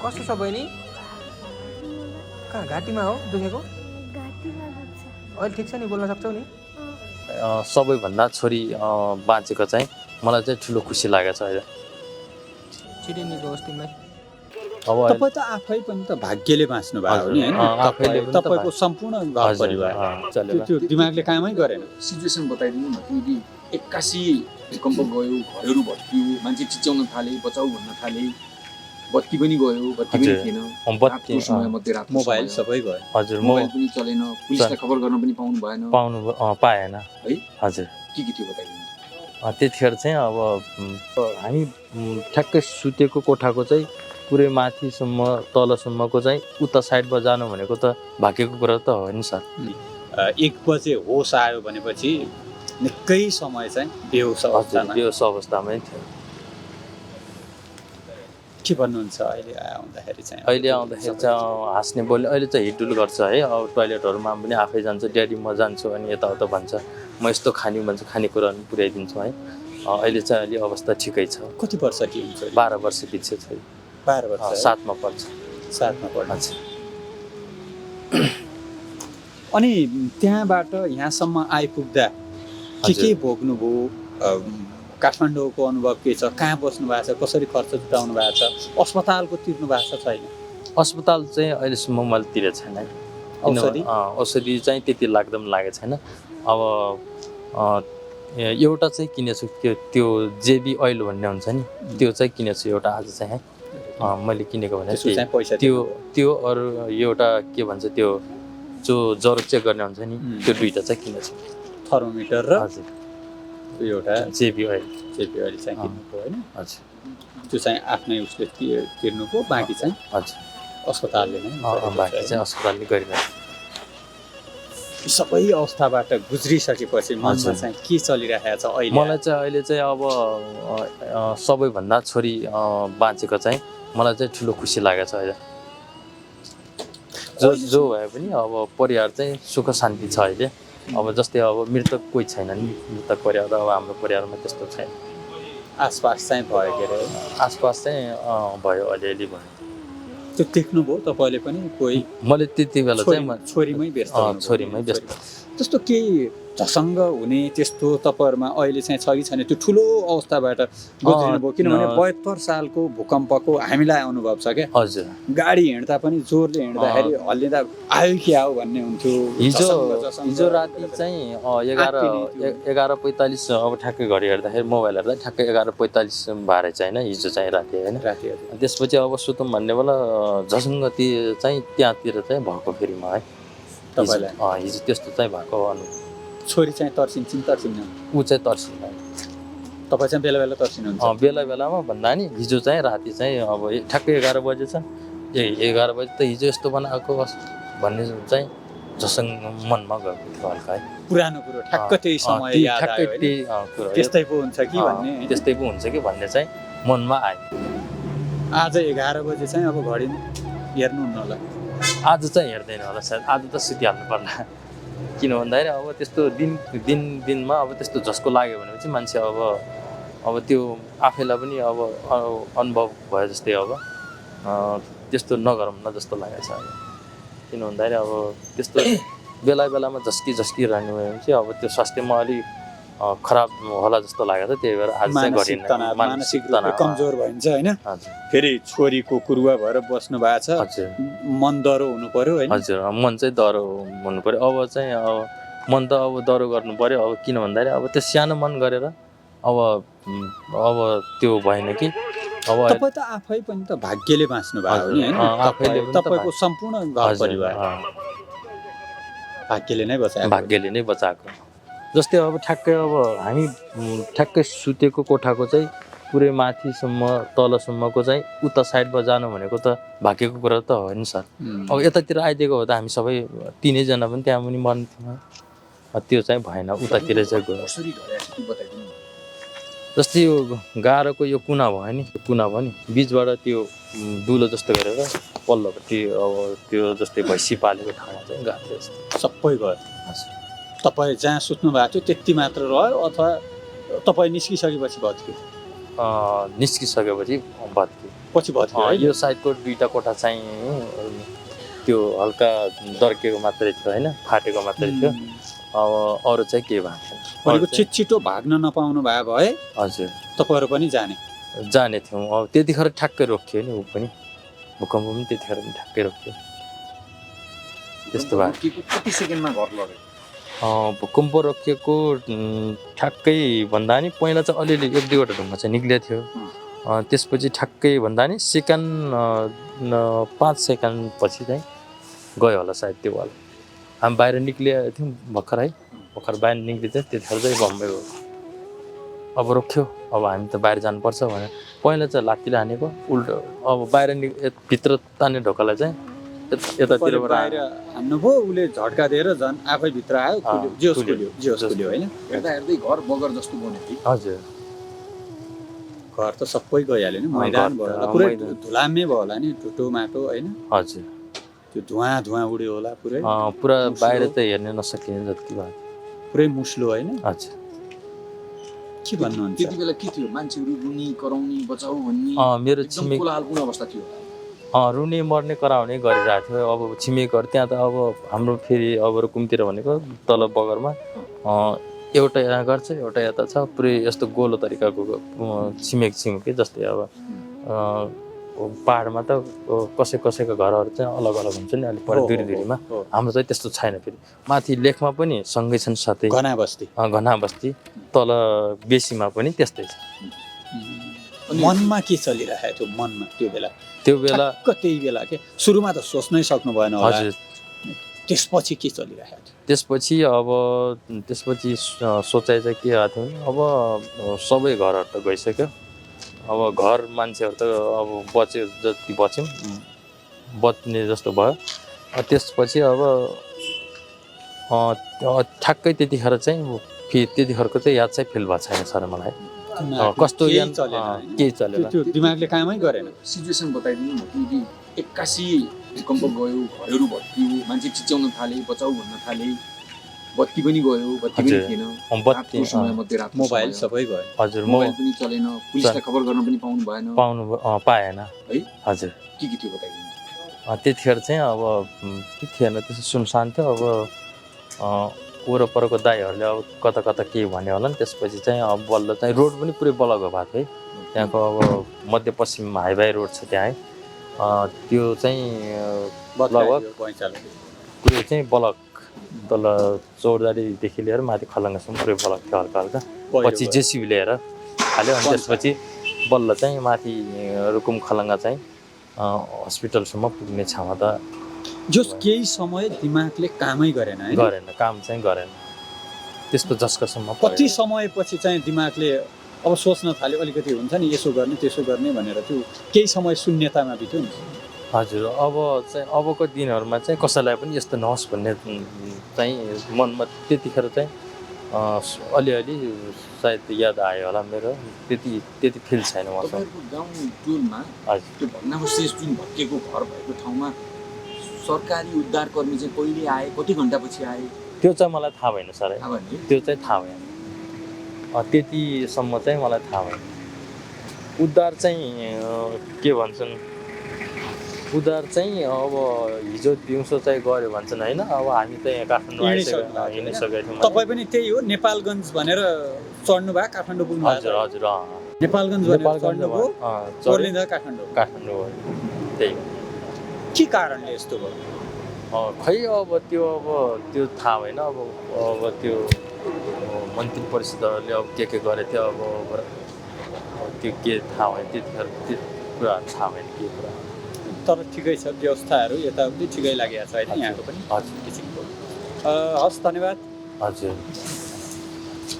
कस्तो छ बहिनी? कहाँ घाँटीमा हो दुखेको? अहिले ठिक छ नि, बोल्न सक्छौ नि? सबैभन्दा छोरी बाँचेको चाहिँ मलाई चाहिँ ठुलो खुसी लागेको छ अहिले। छिटै निको होस् तिमीलाई। अब तपाईँ त आफै पनि त भाग्यले बाँच्नु भयो नि हैन? तपाईको सम्पूर्ण घर परिवार त्यो दिमागले कामै गरेन। सिचुएसन बताइदिनु न, किनकि एक्कासी भूकम्प गयो, घरहरू भत्कियो, मान्छे चिच्याउन थाले, बचाउ भन्न थाले, बत्ती पनि गयो, बत्ती पनि थिएन, रातको समय मध्यरातको मोबाइल सबै गयो। हजुर, मोबाइल पनि चलेन, पुलिसलाई खबर गर्न पनि पाएन है। हजुर, के थियो बताइदिनु? त्यतिखेर चाहिँ अब हामी ठ्याक्कै सुतेको कोठाको चाहिँ पुरै माथिसम्म तलसम्मको चाहिँ उता साइडमा जानु भनेको त भाग्यको कुरा त हो नि सर। 1 बजे होस आयो भनेपछि निकै समय चाहिँ बेहोस अवस्थामै थियो। के भन्नुहुन्छ अहिले आउँदाखेरि चाहिँ? अहिले आउँदाखेरि चाहिँ हाँस्ने बोल्ने, अहिले चाहिँ हिडुल गर्छ है। अब टोइलेटहरूमा पनि आफै जान्छ, ड्याडी म जान्छु अनि यताउता भन्छ, म यस्तो खाने भन्छ, खानेकुराहरू पुर्याइदिन्छु है। अहिले चाहिँ अलि अवस्था ठिकै छ। कति वर्ष कि हुन्छ? 12 वर्ष पछि छ। 12 वर्ष 7मा पर्छ। 7मा पर्छ। अनि त्यहाँबाट यहाँसम्म आइपुग्दा के भोग्नुभयो? काठमाडौँको अनुभव के छ? कहाँ बस्नु भएको छ? कसरी खर्च जुटाउनु भएको छ? अस्पतालको तिर्नु भएको छ छैन? अस्पताल चाहिँ अहिलेसम्म मैले तिरेको छैन। औषधि चाहिँ त्यति लाग्दा पनि लागेको छैन। अब एउटा चाहिँ किनेछु, त्यो जेबी ओइल भन्ने हुन्छ नि, त्यो चाहिँ किनेछु एउटा आज चाहिँ है। मैले किनेको भने त्यो अरू एउटा के भन्छ, त्यो जो ज्वरो चेक गर्ने हुन्छ नि, त्यो 2टा चाहिँ किनेछु। थर्मोमिटर र हजुर एउटा जेबी ओइल चाहिँ किन्नुको होइन? हजुर, त्यो चाहिँ आफ्नै उसले तिर्नुको, बाँकी चाहिँ हजुर अस्पतालले नै, बाँकी चाहिँ अस्पतालले गरिरहेको। सबै अवस्थाबाट गुज्रिसकेपछि मनमा चाहिँ के चलिरहेको छ अहिले? मलाई चाहिँ अहिले चाहिँ अब सबैभन्दा छोरी बाँचेको चाहिँ मलाई चाहिँ ठुलो खुसी लागेको छ अहिले। जो भए पनि अब परिवार चाहिँ सुख शान्ति छ अहिले। अब जस्तै अब मृतक कोही छैन नि, मृतक परिवार अब हाम्रो परिवारमा त्यस्तो छैन। आसपास चाहिँ भयो के अरे? आसपास चाहिँ भयो, अलिअलि भयो। त्यो देख्नुभयो तपाईँले पनि? कोही मैले त्यति बेला चाहिँ छोरीमै व्यस्त त्यस्तो केही झसङ्ग हुने त्यस्तो तपाईँहरूमा अहिले चाहिँ छ कि छैन? त्यो ठुलो अवस्थाबाट गुज्रिनुभयो, किनभने 72 सालको भूकम्पको हामीलाई अनुभव छ क्या। हजुर, गाडी हिँड्दा पनि जोरले हिँड्दाखेरि हल्लिँदा आयो कि आऊ भन्ने हुन्थ्यो। हिजो राति चाहिँ 11:45 अब ठ्याक्कै घडी हेर्दाखेरि, मोबाइल हेर्दा ठ्याक्कै 11:45 भएर चाहिँ होइन, हिजो चाहिँ राति होइन। त्यसपछि अब सुतौँ भन्ने बेला झसङ्ग चाहिँ त्यहाँतिर चाहिँ भएको फेरिमा है तपाईँलाई हिजो त्यस्तो चाहिँ भएको अनुभव। छोरी चाहिँ तर्सिन्न? ऊ चाहिँ तर्सिन्न। तपाईँ चाहिँ बेला बेला तर्सिनुहुन्छ? बेला बेलामा भन्दा नि हिजो चाहिँ राति चाहिँ अब ठ्याक्कै 11 बजे छ, 11 बजे त हिजो यस्तो बनाएको भन्ने चाहिँ झसङ्ग मनमा गएको थियो हल्का है। पुरानो कुरो ठ्याक्क त्यही समय याद आयो, त्यस्तै पो हुन्छ कि भन्ने चाहिँ मनमा आयो। आज 11 बजे चाहिँ अब घडी हेर्नुहुन्न होला? आज चाहिँ हेर्दैन होला सायद, आज त सुतिहाल्नु पर्ला। किन भन्दाखेरि अब त्यस्तो दिनमा अब त्यस्तो झस्को लाग्यो भनेपछि मान्छे अब त्यो आफैलाई पनि अब अनुभव भयो जस्तै अब त्यस्तो नगरौँ न जस्तो लागेको छ। अब किन भन्दाखेरि अब त्यस्तो बेला बेलामा झस्की रहने भयो भने चाहिँ अब त्यो स्वास्थ्यमा अलिक खराब होला जस्तो लागेको छ। त्यही भएर आज चाहिँ गरिन। मानसिक कमजोर भइन्छ होइन? फेरि छोरीको कुरुवा भएर बस्नु भएको छ। हजुर, मन दह्रो हुनु पर्यो होइन? हजुर, मन चाहिँ दह्रो हुनु पर्यो। अब चाहिँ मन त अब दह्रो गर्नु पर्यो। अब किन भन्दाखेरि अब त्यो सानो मन गरेर अब त्यो भएन कि। अब तपाईँ त आफै पनि त भाग्यले बाँच्नु भयो नि होइन? तपाईँको सम्पूर्ण घर परिवार भाग्यले नै बचाएको। जस्तै अब ठ्याक्कै अब हामी ठ्याक्कै सुतेको कोठाको चाहिँ पुरै माथिसम्म तलसम्मको चाहिँ उता साइडमा जानु भनेको त भाग्यको कुरा त हो नि सर। अब यतातिर आइदिएको हो त हामी सबै 3 जना पनि त्यहाँ पनि मर्न्थ्यौँ। त्यो चाहिँ भएन, उतातिर चाहिँ गयो। जस्तै यो गाह्रोको यो कुना भयो नि, बिचबाट त्यो दुलो जस्तो गरेर पल्लोपट्टि अब त्यो जस्तै भैँसी पालेको ठाउँमा चाहिँ गाह्रो सबै गयो। तपाईँ जहाँ सुत्नु भएको थियो त्यति मात्र रह्यो अथवा तपाईँ निस्किसकेपछि भत्क्यो? निस्किसकेपछि भत्क्यो। पछि भयो यो साइडको 2टा कोठा चाहिँ त्यो हल्का दर्केको मात्रै थियो होइन, फाटेको मात्रै थियो। अब अरू चाहिँ केही भएको छैन। भनेको छिटो भाग्न नपाउनु भए हजुर तपाईँहरू पनि जाने थियौँ। अब त्यतिखेर ठ्याक्कै रोकियो नि, ऊ पनि भूकम्प पनि त्यतिखेर पनि ठ्याक्कै रोकियो। त्यस्तो भयो। कति सेकेन्डमा घर लग्यो? भूकम्प रोकिएको ठ्याक्कै भन्दा नि पहिला चाहिँ अलिअलि 1-2वटा ढुङ्गा चाहिँ निक्लिएको थियो। त्यसपछि ठ्याक्कै भन्दा नि सेकेन्ड 5 सेकेन्ड पछि चाहिँ गयो होला सायद त्यो वाला। हामी बाहिर निक्लिएको थियौँ भर्खर बाहिर निक्लिँदै त्यतिखेर चाहिँ बम्बई हो। अब रोक्यो, अब हामी त बाहिर जानुपर्छ भनेर पहिला चाहिँ लात्तीले हानेको उल्टो। अब बाहिर भित्र तान्ने ढोकालाई चाहिँ यतातिरबाट बाहिर हान्नुभयो, उसले झट्का दिएर झन् आफै भित्र आयो, खुल्यो होइन। हेर्दै घर बगर जस्तो बन्यो कि? हजुर, घर त सबै गइहाल्यो नि, मैदान भयो होला, पुरै धुलामे भयो होला नि, टुटो माटो होइन। हजुर, त्यो धुवाँ उड्यो होला पुरै। पुरा बाहिर त हेर्न नसकिने जति भयो, पुरै मुस्लो होइन। हजुर, के भन्नुहुन्छ? त्यति बेला के थियो? मान्छेहरू रुनी कराउने बचाउ भन्ने मेरो एकदम कोलाहलपूर्ण अवस्था थियो। रुने मर्ने कराउने गरिरहेको थियो। अब छिमेकीहरू त्यहाँ त अब हाम्रो फेरि अब रुकुमतिर भनेको तल बगरमा एउटा यहाँ गर्छ, एउटा यता छ, पुरै यस्तो गोलो तरिकाको छिमेकी जस्तै। अब पाहाडमा त कसैको घरहरू चाहिँ अलग हुन्छ नि, अलिक पर दूरीमा। हाम्रो चाहिँ त्यस्तो छैन। फेरि माथि लेखमा पनि सँगै छन्, साथै घना बस्ती तल बेसीमा पनि त्यस्तै छ। मनमा के चलिरहेको थियो मनमा त्यो बेला त्यही बेला के सुरुमा त सोच्नै सक्नु भएन होला। हजुर, त्यसपछि के चलिरहेको थियो? त्यसपछि सोचाइ चाहिँ के आएको थियो भने अब सबै घरहरू त गइसक्यो। अब घर मान्छेहरू त अब बच्यो, जति बच्यौँ बच्ने जस्तो भयो। त्यसपछि अब ठ्याक्कै त्यतिखेर चाहिँ त्यतिखेरको चाहिँ याद चाहिँ फिल भएको छैन सर मलाई। कस्तो केही चलेन, त्यो दिमागले कामै गरेन। सिचुएसन बताइदिनु न कि 81 भूकम्प गयो, घरहरू भत्कियो, मान्छे चिच्याउन थाले, बचाउ भन्न थाले, बत्ती पनि गयो, बत्ती पनि थिएन, मोबाइल सबै गयो। हजुर, मोबाइल पनि चलेन, पुलिसलाई खबर गर्न पनि पाएन है। हजुर, के थियो बताइदिनु? त्यतिखेर चाहिँ अब के थिएन, त्यस्तो सुनसान थियो। अब वरपरको दाइहरूले अब कता के भन्यो होला नि। त्यसपछि चाहिँ अब बल्ल चाहिँ रोड पनि पुरै ब्लक भएको थियो है। त्यहाँको अब मध्यपश्चिम हाइवे रोड छ त्यहाँ है, त्यो चाहिँ लगभग पुरै चाहिँ ब्लक, तल चौरदारीदेखि लिएर माथि खलङ्गासम्म पुरै ब्लक थियो हल्का। पछि जेसिबी लिएर हाल्यो। अनि त्यसपछि बल्ल चाहिँ माथि रुकुम खलङ्गा चाहिँ हस्पिटलसम्म पुग्ने क्षमता जस केही समय दिमागले कामै गरेन काम चाहिँ गरेन। त्यस्तो झस्कासम्म कति समयपछि चाहिँ दिमागले अब सोच्न थाल्यो, अलिकति हुन्छ नि यसो गर्ने त्यसो गर्ने भनेर, त्यो केही समय शून्यतामा बित्यो नि। हजुर, अब चाहिँ अबको दिनहरूमा चाहिँ कसैलाई पनि यस्तो नहोस् भन्ने चाहिँ मनमा त्यतिखेर चाहिँ अलिअलि सायद याद आयो होला। मेरो त्यति फिल छैन मसँग। गाउँ टोलमा त्यो भग्नावशेष जुन भत्किएको घर भएको ठाउँमा सरकारी उद्धारकर्मी चाहिँ कहिले आए, कति घन्टापछि आए? त्यो चाहिँ मलाई थाहा भएन सर। त्यो चाहिँ थाहा भएन, त्यतिसम्म चाहिँ मलाई थाहा भएन। उद्धार चाहिँ के भन्छन्, उद्धार चाहिँ अब हिजो दिउँसो चाहिँ गऱ्यो भन्छन् होइन। अब हामी त यहाँ काठमाडौँ हिँडिसकेका थियौँ। तपाईँ पनि त्यही हो, नेपालगञ्ज भनेर चढ्नु भयो, काठमाडौँ पुग्नु भयो? हजुर, नेपालगञ्ज चढ्नुभयो, ओर्लिँदा काठमाडौँ हो। त्यही हो। के कारणले यस्तो भयो? खै अब त्यो थाहा भएन। अब त्यो मन्त्री परिषदहरूले अब के गरेको थियो, अब त्यो के थाहा भएन। त्यतिखेर त्यो कुराहरू थाहा भएन के कुरा। तर ठिकै छ, व्यवस्थाहरू यताउति ठिकै लागेको छ होइन यहाँको पनि। हजुर, किसिमको। हस्, धन्यवाद। हजुर।